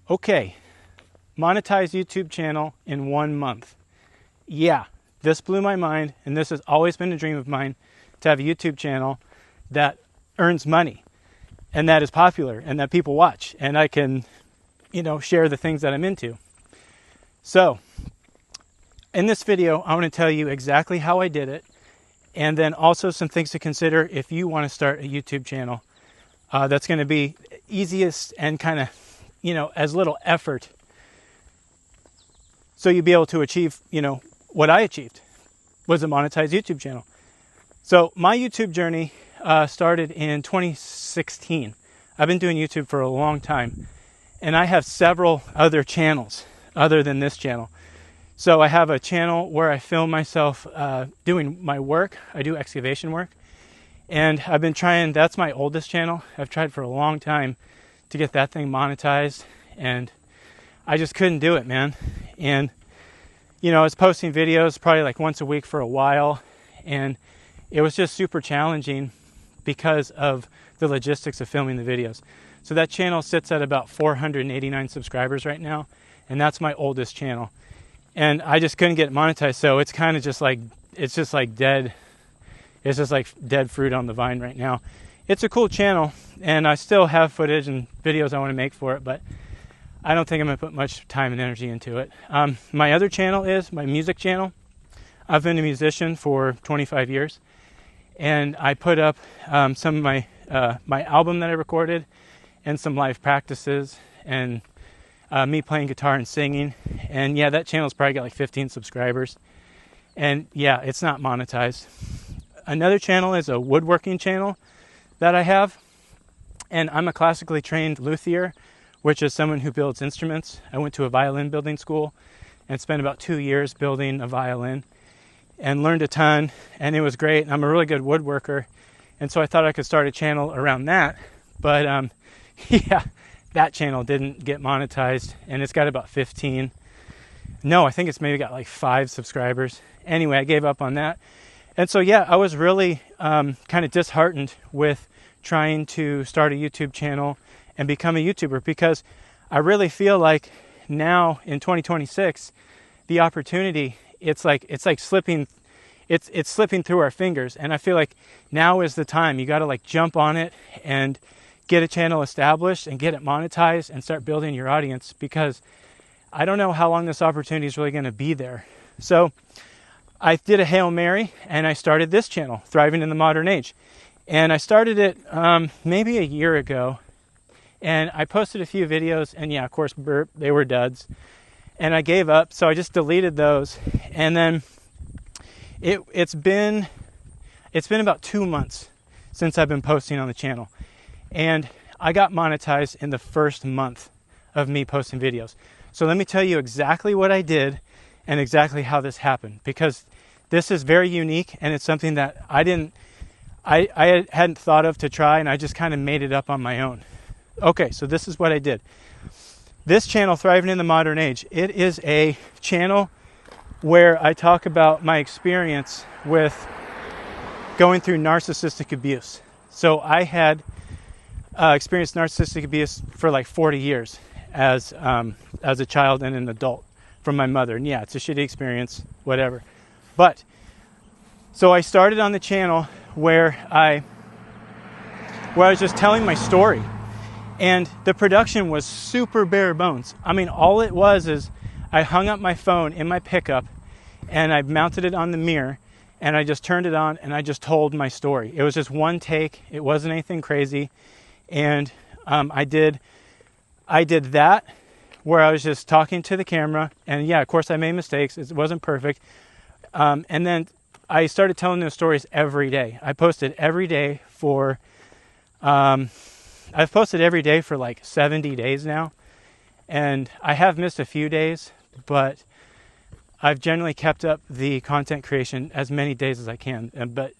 Okay, monetize YouTube channel in 1 month. Yeah, this blew my mind, and this has always been a dream of mine, to have a YouTube channel that earns money and that is popular and that people watch, and I can, share the things that I'm into. So, in this video, I want to tell you exactly how I did it, and then also some things to consider if you want to start a YouTube channel. That's going to be easiest and kind of, as little effort, so you'll be able to achieve, what I achieved was a monetized YouTube channel. So my YouTube journey started in 2016. I've been doing YouTube for a long time, and I have several other channels other than this channel. So I have a channel where I film myself doing my work. I do excavation work, and I've been trying, that's my oldest channel. I've tried for a long time to get that thing monetized, and I just couldn't do it, man. And I was posting videos probably like once a week for a while, and it was just super challenging because of the logistics of filming the videos. So that channel sits at about 489 subscribers right now, and that's my oldest channel. And I just couldn't get it monetized, so it's kind of just like, it's just like dead fruit on the vine right now. It's a cool channel, and I still have footage and videos I want to make for it, but I don't think I'm going to put much time and energy into it. My other channel is my music channel. I've been a musician for 25 years, and I put up some of my album that I recorded, and some live practices, and me playing guitar and singing. And yeah, that channel's probably got like 15 subscribers. And yeah, it's not monetized. Another channel is a woodworking channel that I have, and I'm a classically trained luthier, which is someone who builds instruments. I went to a violin building school and spent about 2 years building a violin and learned a ton, and it was great. And I'm a really good woodworker, and so I thought I could start a channel around that. But yeah, that channel didn't get monetized, and it's got about 15. No, I think it's maybe got like 5 subscribers. Anyway, I gave up on that. And so yeah, I was really kind of disheartened with trying to start a YouTube channel and become a YouTuber, because I really feel like now in 2026, the opportunity, it's slipping through our fingers. And I feel like now is the time. You got to like jump on it and get a channel established and get it monetized and start building your audience, because I don't know how long this opportunity is really going to be there. So I did a Hail Mary, and I started this channel, Thriving in the Modern Age. And I started it maybe a year ago, and I posted a few videos, and yeah, of course, they were duds. And I gave up, so I just deleted those. And then it's been about 2 months since I've been posting on the channel. And I got monetized in the first month of me posting videos. So let me tell you exactly what I did and exactly how this happened, because this is very unique, and it's something that I hadn't thought of to try, and I just kind of made it up on my own. Okay, so this is what I did. This channel, Thriving in the Modern Age, it is a channel where I talk about my experience with going through narcissistic abuse. So I had experienced narcissistic abuse for like 40 years as a child and an adult from my mother. And yeah, it's a shitty experience, whatever. But so I started on the channel where I was just telling my story. And the production was super bare bones. I mean, all it was is I hung up my phone in my pickup, and I mounted it on the mirror, and I just turned it on, and I just told my story. It was just one take. It wasn't anything crazy. And I did that where I was just talking to the camera. And yeah, of course, I made mistakes. It wasn't perfect. And then I started telling those stories every day. I posted every day for... I've posted every day for like 70 days now, and I have missed a few days, but I've generally kept up the content creation as many days as I can, but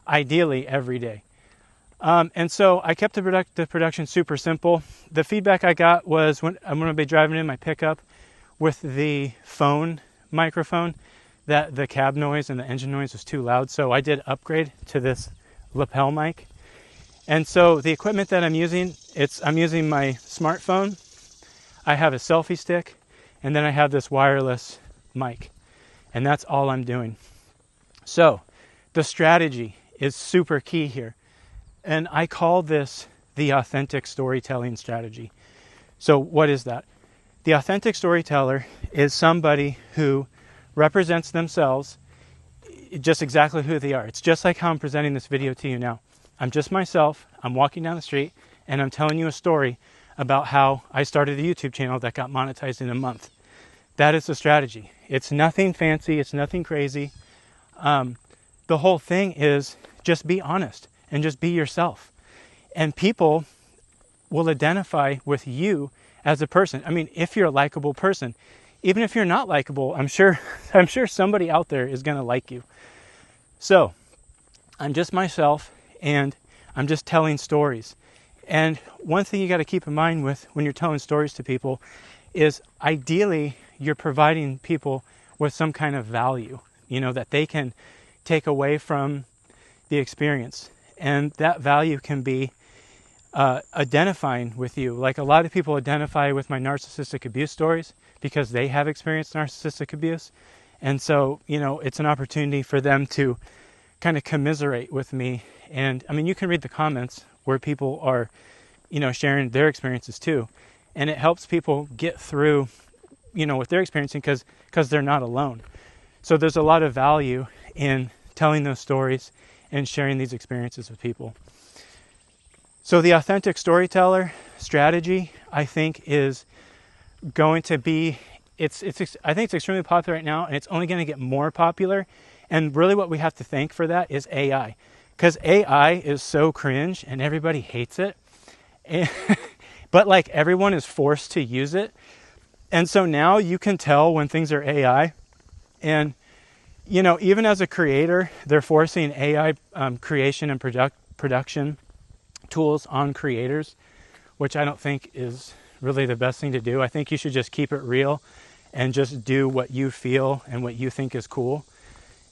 ideally every day. And so I kept the production super simple. The feedback I got was when I'm going to be driving in my pickup with the phone microphone, that the cab noise and the engine noise was too loud, so I did upgrade to this lapel mic. And so the equipment that I'm using, I'm using my smartphone. I have a selfie stick, and then I have this wireless mic, and that's all I'm doing. So the strategy is super key here, and I call this the authentic storytelling strategy. So what is that? The authentic storyteller is somebody who represents themselves just exactly who they are. It's just like how I'm presenting this video to you now. I'm just myself. I'm walking down the street and I'm telling you a story about how I started a YouTube channel that got monetized in a month. That is the strategy. It's nothing fancy. It's nothing crazy. The whole thing is just be honest and just be yourself. And people will identify with you as a person. I mean, if you're a likable person, even if you're not likable, I'm sure somebody out there is going to like you. So I'm just myself and I'm just telling stories. And one thing you got to keep in mind with when you're telling stories to people is ideally you're providing people with some kind of value, that they can take away from the experience. And that value can be identifying with you. Like a lot of people identify with my narcissistic abuse stories because they have experienced narcissistic abuse. And so, it's an opportunity for them to kind of commiserate with me. And I mean, you can read the comments where people are, sharing their experiences too. And it helps people get through, what they're experiencing because they're not alone. So there's a lot of value in telling those stories and sharing these experiences with people. So the authentic storyteller strategy, I think, is going to be, I think it's extremely popular right now, and it's only going to get more popular. And really what we have to thank for that is AI. Because AI is so cringe and everybody hates it. But like everyone is forced to use it. And so now you can tell when things are AI. And, even as a creator, they're forcing AI creation and production tools on creators, which I don't think is really the best thing to do. I think you should just keep it real and just do what you feel and what you think is cool,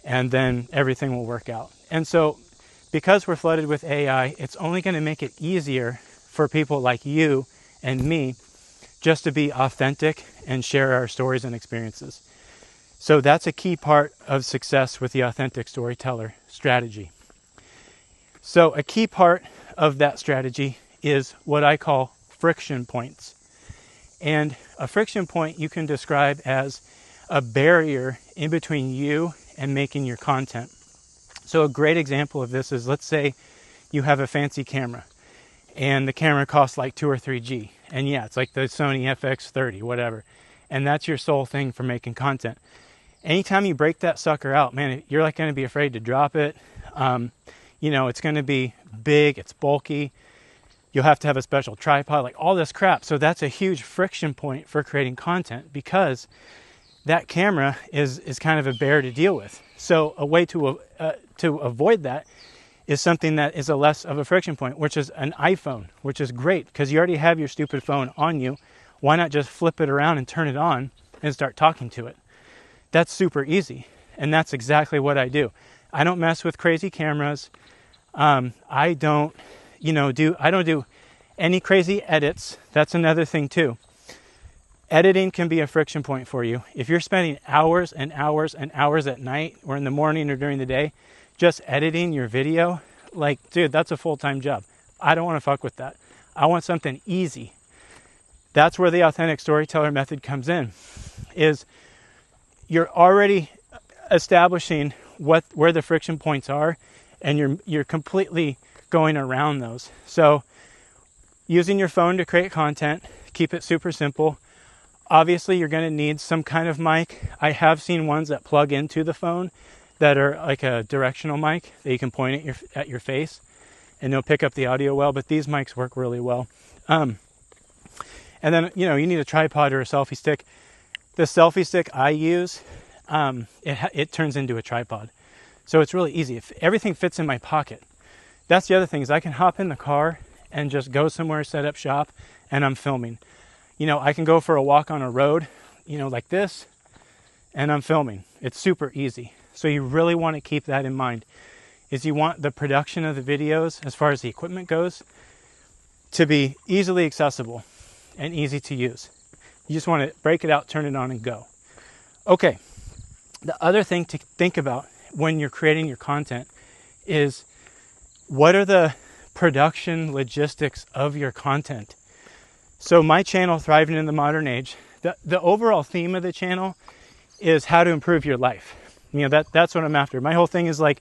and then everything will work out. And so because we're flooded with AI, it's only going to make it easier for people like you and me just to be authentic and share our stories and experiences. So that's a key part of success with the authentic storyteller strategy. So a key part of that strategy is what I call friction points. And a friction point you can describe as a barrier in between you and making your content. So a great example of this is, let's say you have a fancy camera and the camera costs like 2 or 3G. And yeah, it's like the Sony FX30, whatever. And that's your sole thing for making content. Anytime you break that sucker out, man, you're like going to be afraid to drop it. It's going to be big, it's bulky. You'll have to have a special tripod, like all this crap. So that's a huge friction point for creating content because that camera is kind of a bear to deal with. So a way to avoid that is something that is a less of a friction point, which is an iPhone, which is great because you already have your stupid phone on you. Why not just flip it around and turn it on and start talking to it? That's super easy. And that's exactly what I do. I don't mess with crazy cameras. I don't do any crazy edits. That's another thing too. Editing can be a friction point for you. If you're spending hours and hours and hours at night or in the morning or during the day just editing your video, like, dude, that's a full-time job. I don't want to fuck with that. I want something easy. That's where the authentic storyteller method comes in, is you're already establishing where the friction points are, and you're completely going around those. So using your phone to create content, keep it super simple. Obviously, you're going to need some kind of mic. I have seen ones that plug into the phone that are like a directional mic that you can point at your face, and they'll pick up the audio well, but these mics work really well. And then, you need a tripod or a selfie stick. The selfie stick I use, it turns into a tripod. So it's really easy. If everything fits in my pocket. That's the other thing, is I can hop in the car and just go somewhere, set up shop, and I'm filming. I can go for a walk on a road, like this, and I'm filming. It's super easy. So you really want to keep that in mind, is you want the production of the videos, as far as the equipment goes, to be easily accessible and easy to use. You just want to break it out, turn it on, and go. Okay, the other thing to think about when you're creating your content is, what are the production logistics of your content? So my channel, Thriving in the Modern Age, the overall theme of the channel is how to improve your life. That's what I'm after. My whole thing is like,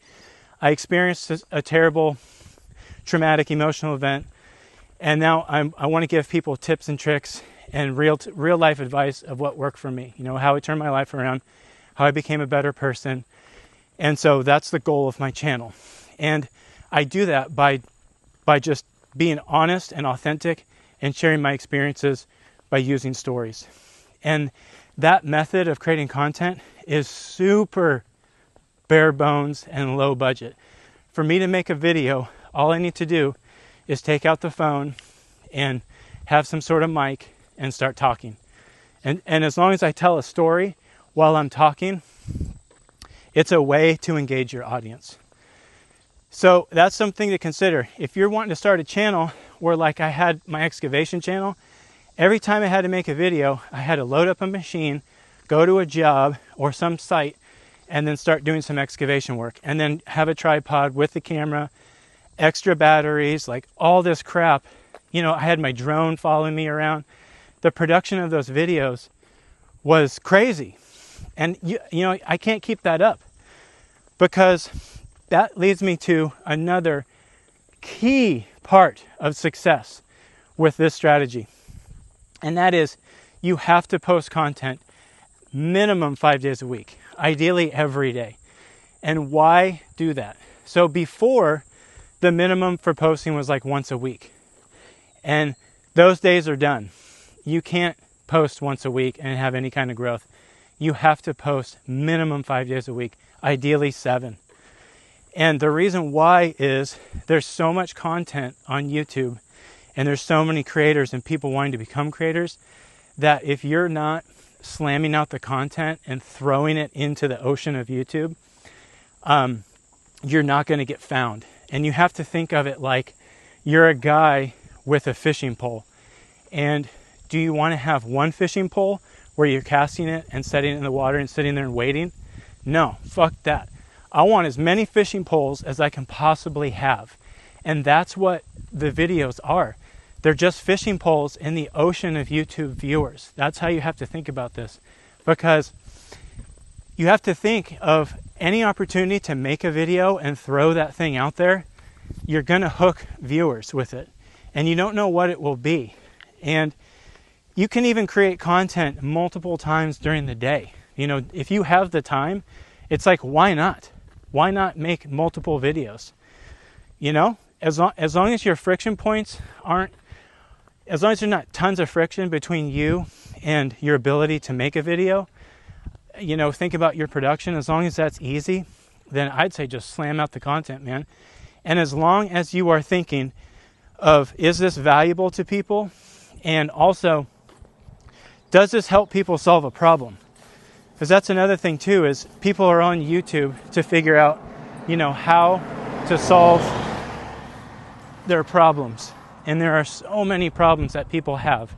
I experienced a terrible, traumatic, emotional event, and now I want to give people tips and tricks and real life advice of what worked for me. How I turned my life around, how I became a better person. And so that's the goal of my channel. And I do that by just being honest and authentic and sharing my experiences by using stories. And that method of creating content is super bare bones and low budget. For me to make a video, all I need to do is take out the phone and have some sort of mic and start talking. And as long as I tell a story while I'm talking, it's a way to engage your audience. So that's something to consider. If you're wanting to start a channel where, like I had my excavation channel, every time I had to make a video, I had to load up a machine, go to a job or some site, and then start doing some excavation work, and then have a tripod with the camera, extra batteries, like all this crap. I had my drone following me around. The production of those videos was crazy. And I can't keep that up, because that leads me to another key part of success with this strategy. And that is, you have to post content minimum 5 days a week, ideally every day. And why do that? So before, the minimum for posting was like once a week. And those days are done. You can't post once a week and have any kind of growth. You have to post minimum 5 days a week, ideally 7. And the reason why is there's so much content on YouTube, and there's so many creators and people wanting to become creators, that if you're not slamming out the content and throwing it into the ocean of YouTube, you're not going to get found. And you have to think of it like you're a guy with a fishing pole. And do you want to have one fishing pole where you're casting it and setting it in the water and sitting there and waiting? No, fuck that. I want as many fishing poles as I can possibly have. And that's what the videos are. They're just fishing poles in the ocean of YouTube viewers. That's how you have to think about this. Because you have to think of any opportunity to make a video and throw that thing out there. You're going to hook viewers with it. And you don't know what it will be. And you can even create content multiple times during the day. If you have the time, it's like, why not? Why not make multiple videos? As long as your friction points as long as there's not tons of friction between you and your ability to make a video, think about your production. As long as that's easy, then I'd say just slam out the content, man. And as long as you are thinking of, is this valuable to people? And also, does this help people solve a problem? Because that's another thing too, is people are on YouTube to figure out, how to solve their problems. And there are so many problems that people have.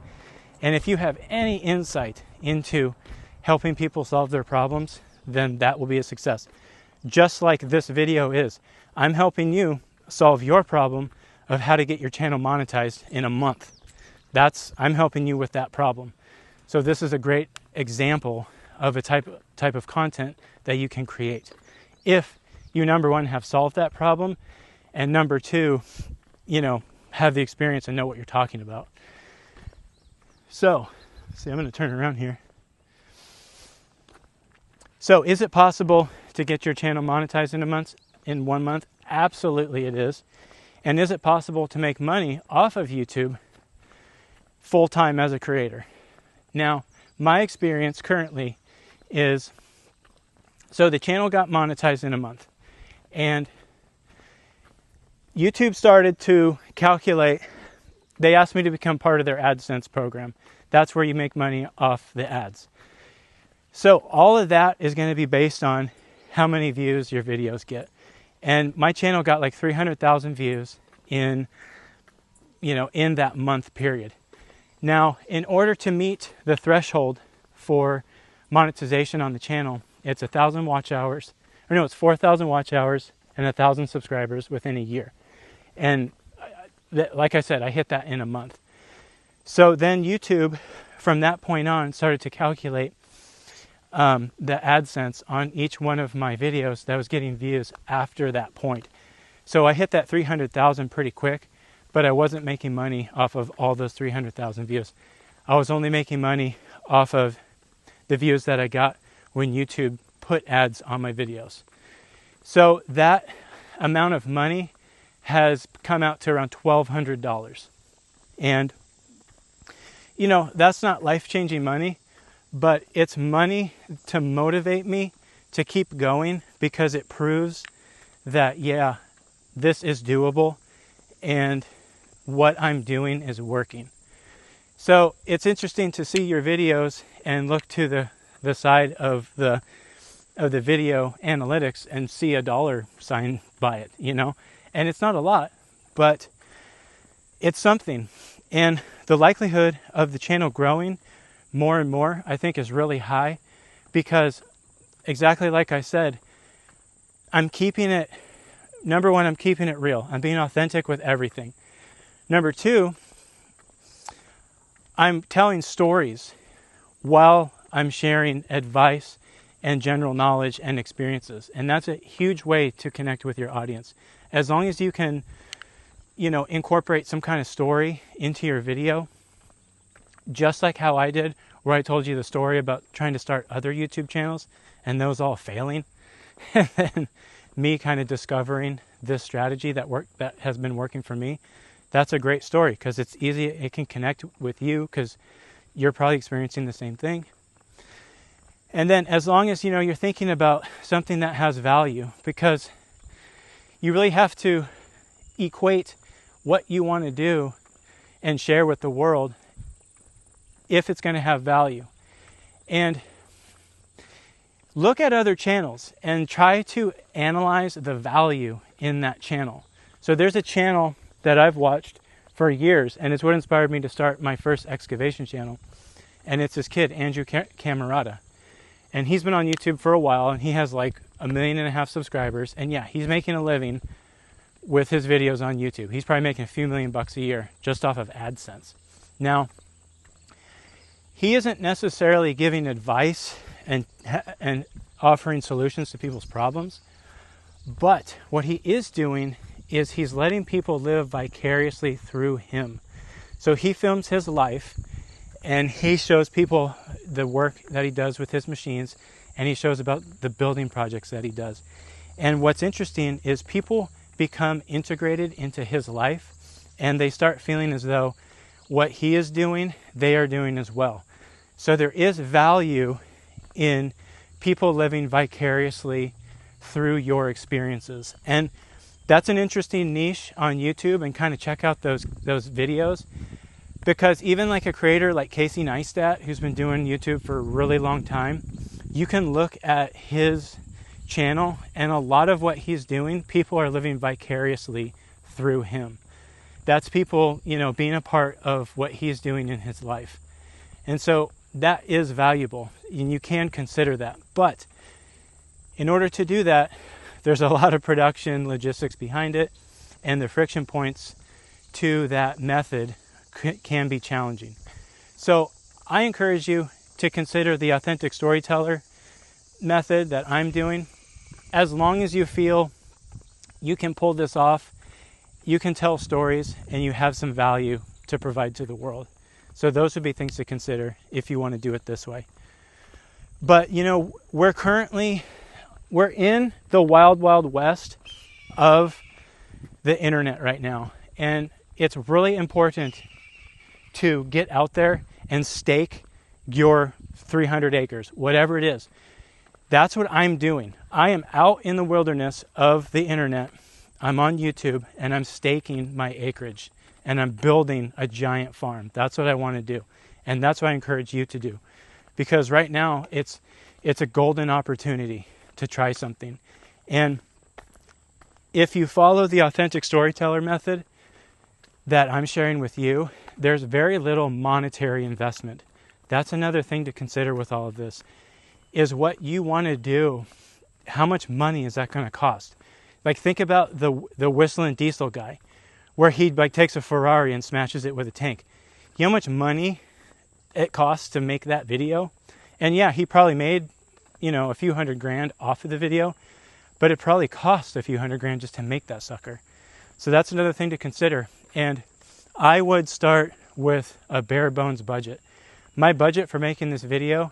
And if you have any insight into helping people solve their problems, then that will be a success. Just like this video is. I'm helping you solve your problem of how to get your channel monetized in a month. I'm helping you with that problem. So this is a great example of a type of content that you can create. If you, number one, have solved that problem, and number two, have the experience and know what you're talking about. So, I'm going to turn around here. So, is it possible to get your channel monetized in 1 month? Absolutely it is. And is it possible to make money off of YouTube full-time as a creator? Now, my experience currently is, so the channel got monetized in a month, and YouTube started to calculate. They asked me to become part of their AdSense program. That's where you make money off the ads. So all of that is going to be based on how many views your videos get. And my channel got like 300,000 views in that month period. Now, in order to meet the threshold for monetization on the channel, it's 1,000 watch hours, or no, it's 4,000 watch hours and 1,000 subscribers within a year. And like I said, I hit that in a month. So then YouTube, from that point on, started to calculate the AdSense on each one of my videos that was getting views after that point. So I hit that 300,000 pretty quick, but I wasn't making money off of all those 300,000 views. I was only making money off of the views that I got when YouTube put ads on my videos. So that amount of money has come out to around $1,200. And, you know, that's not life-changing money, but it's money to motivate me to keep going, because it proves that, yeah, this is doable and what I'm doing is working. So it's interesting to see your videos and look to the side of the video analytics and see a dollar sign by it, you know? And it's not a lot, but it's something. And the likelihood of the channel growing more and more, I think, is really high, because exactly like I said, I'm keeping it, number one, I'm keeping it real. I'm being authentic with everything. Number two, I'm telling stories while I'm sharing advice and general knowledge and experiences. And that's a huge way to connect with your audience. As long as you can, you know, incorporate some kind of story into your video, just like how I did, where I told you the story about trying to start other YouTube channels and those all failing, and then me kind of discovering this strategy that has been working for me. That's a great story, because it's easy. It can connect with you because you're probably experiencing the same thing. And then as long as, you know, you're thinking about something that has value, because you really have to equate what you want to do and share with the world if it's going to have value. And look at other channels and try to analyze the value in that channel. So there's a channel that I've watched for years, and it's what inspired me to start my first excavation channel. And it's this kid, Andrew Camerata. And he's been on YouTube for a while, and he has like 1.5 million subscribers. And yeah, he's making a living with his videos on YouTube. He's probably making a few million bucks a year just off of AdSense. Now, he isn't necessarily giving advice and offering solutions to people's problems, but what he is doing is he's letting people live vicariously through him. So he films his life, and he shows people the work that he does with his machines, and he shows about the building projects that he does. And what's interesting is people become integrated into his life, and they start feeling as though what he is doing, they are doing as well. So there is value in people living vicariously through your experiences. And that's an interesting niche on YouTube, and kind of check out those videos, because even like a creator like Casey Neistat, who's been doing YouTube for a really long time, you can look at his channel, and a lot of what he's doing, people are living vicariously through him. That's people, you know, being a part of what he's doing in his life. And so that is valuable, and you can consider that. But in order to do that, there's a lot of production logistics behind it, and the friction points to that method can be challenging. So I encourage you to consider the authentic storyteller method that I'm doing. As long as you feel you can pull this off, you can tell stories, and you have some value to provide to the world. So those would be things to consider if you want to do it this way. But, you know, we're in the wild, wild west of the internet right now. And it's really important to get out there and stake your 300 acres, whatever it is. That's what I'm doing. I am out in the wilderness of the internet. I'm on YouTube, and I'm staking my acreage, and I'm building a giant farm. That's what I want to do. And that's what I encourage you to do. Because right now, it's a golden opportunity to try something. And if you follow the authentic storyteller method that I'm sharing with you, there's very little monetary investment. That's another thing to consider with all of this, is what you want to do. How much money is that going to cost? Like, think about the whistling diesel guy, where he like takes a Ferrari and smashes it with a tank. You know how much money it costs to make that video? And yeah, he probably made, a few $100,000 off of the video, but it probably cost a few $100,000 just to make that sucker. So that's another thing to consider. And I would start with a bare bones budget. My budget for making this video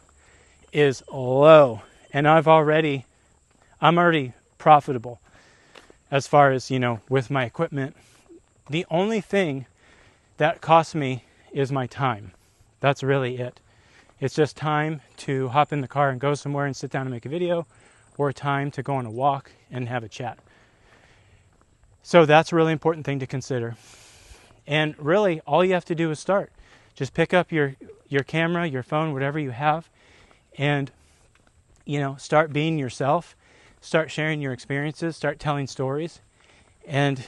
is low, and I'm already profitable as far as, with my equipment. The only thing that costs me is my time. That's really it. It's just time to hop in the car and go somewhere and sit down and make a video, or time to go on a walk and have a chat. So that's a really important thing to consider. And really, all you have to do is start. Just pick up your camera, your phone, whatever you have, and, start being yourself. Start sharing your experiences, start telling stories. And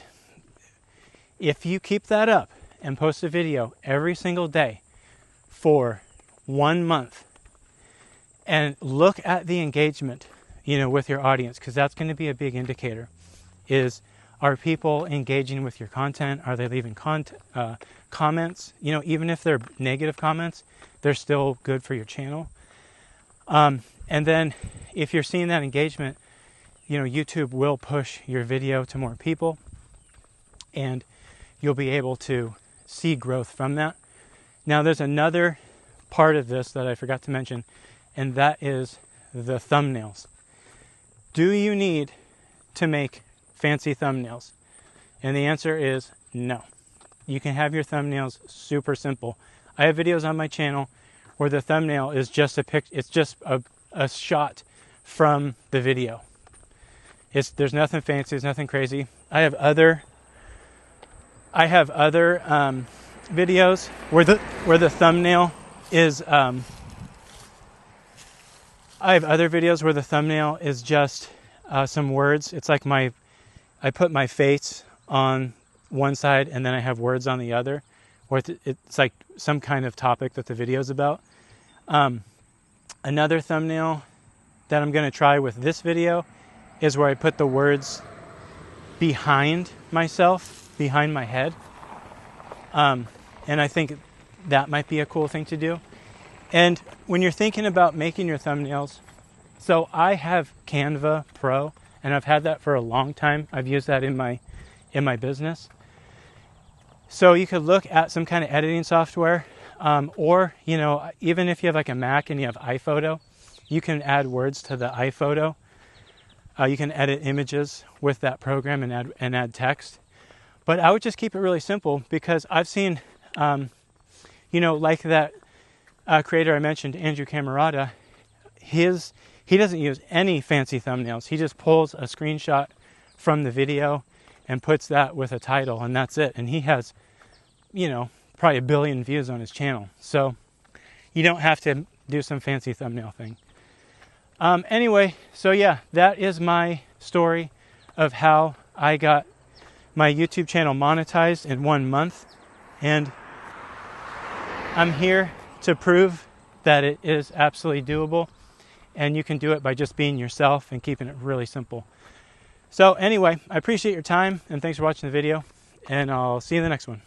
if you keep that up and post a video every single day for 1 month, and look at the engagement, with your audience, because that's going to be a big indicator. Are people engaging with your content? Are they leaving comments? Even if they're negative comments, they're still good for your channel. And then if you're seeing that engagement, YouTube will push your video to more people, and you'll be able to see growth from that. Now, there's another part of this that I forgot to mention, and that is the thumbnails. Do you need to make fancy thumbnails? And the answer is no. You can have your thumbnails super simple. I have videos on my channel where the thumbnail is just it's just a shot from the video. There's nothing fancy, there's nothing crazy. I have other videos where the thumbnail is I have other videos where the thumbnail is just some words. It's like I put my face on one side and then I have words on the other, or it's like some kind of topic that the video is about. Another thumbnail that I'm going to try with this video is where I put the words behind myself, behind my head. And I think that might be a cool thing to do. And when you're thinking about making your thumbnails, so I have Canva Pro, and I've had that for a long time. I've used that in my business. So you could look at some kind of editing software, or, even if you have like a Mac and you have iPhoto, you can add words to the iPhoto. You can edit images with that program and add text. But I would just keep it really simple, because I've seen, like that creator I mentioned, Andrew Camerata, he doesn't use any fancy thumbnails. He just pulls a screenshot from the video and puts that with a title, and that's it. And he has, probably 1 billion views on his channel. So you don't have to do some fancy thumbnail thing. Anyway, so yeah, that is my story of how I got my YouTube channel monetized in 1 month. And I'm here to prove that it is absolutely doable, and you can do it by just being yourself and keeping it really simple. So anyway, I appreciate your time, and thanks for watching the video, and I'll see you in the next one.